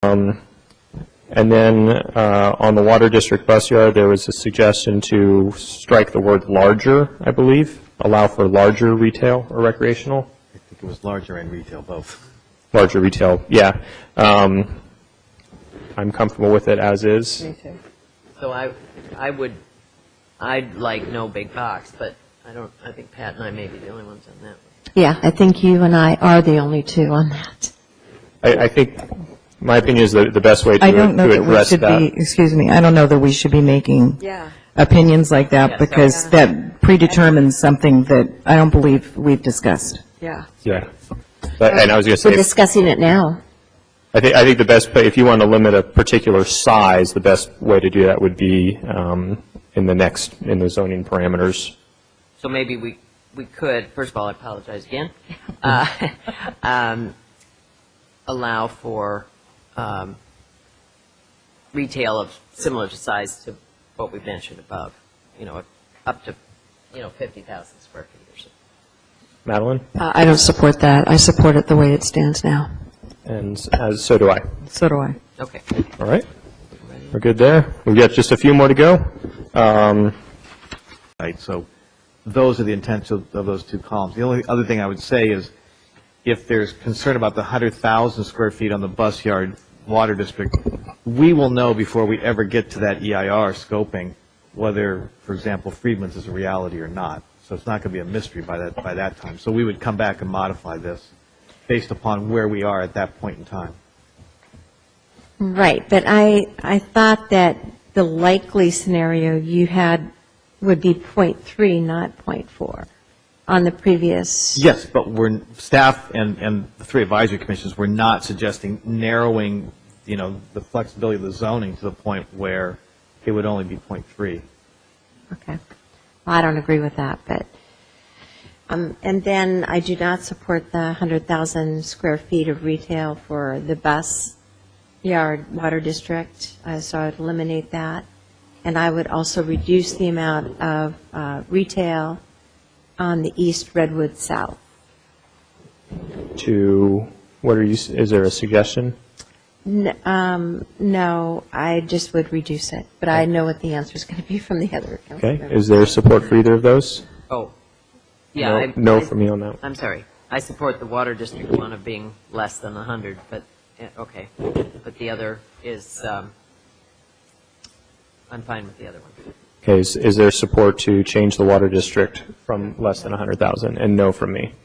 And then on the Water District bus yard, there was a suggestion to strike the word larger, I believe, allow for larger retail or recreational. I think it was larger and retail both. Larger retail, yeah. I'm comfortable with it as is. Me too. So I'd like no big box, but I think Pat and I may be the only ones on that one. Yeah, I think you and I are the only two on that. I think, my opinion is the best way to address that. Excuse me, I don't know that we should be making opinions like that, Yes, because that predetermines something that I don't believe we've discussed. Yeah. Yeah. And I was going to We're say, discussing it now. I think the best, if you want to limit a particular size, the best way to do that would be in the zoning parameters. So maybe we could, first of all, I apologize again, allow for retail of similar size to what we mentioned above, up to, 50,000 square feet or so. Madeline? I don't support that. I support it the way it stands now. And so do I. So do I. Okay. All right. We're good there. We've got just a few more to go. Right, so those are the intents of those two columns. The only other thing I would say is if there's concern about the 100,000 square feet on the bus yard water district, we will know before we ever get to that EIR scoping whether, for example, Friedman's is a reality or not. So it's not going to be a mystery by that time. So we would come back and modify this based upon where we are at that point in time. Right, but I thought that the likely scenario you had would be 0.3, not 0.4 on the previous. Yes, but staff and the three advisory commissions were not suggesting narrowing, the flexibility of the zoning to the point where it would only be 0.3. Okay. Well, I don't agree with that, but, and then I do not support the 100,000 square feet of retail for the bus yard water district, so I would eliminate that. And I would also reduce the amount of retail on the East Redwood South. To, is there a suggestion? No, I just would reduce it, but I know what the answer is going to be from the other council Okay. members. Is there support for either of those? Oh, yeah. No for me on that. I'm sorry. I support the water district one of being less than 100, but, okay. But the other is, I'm fine with the other one. Okay. Is there support to change the water district from less than 100,000? And no from me.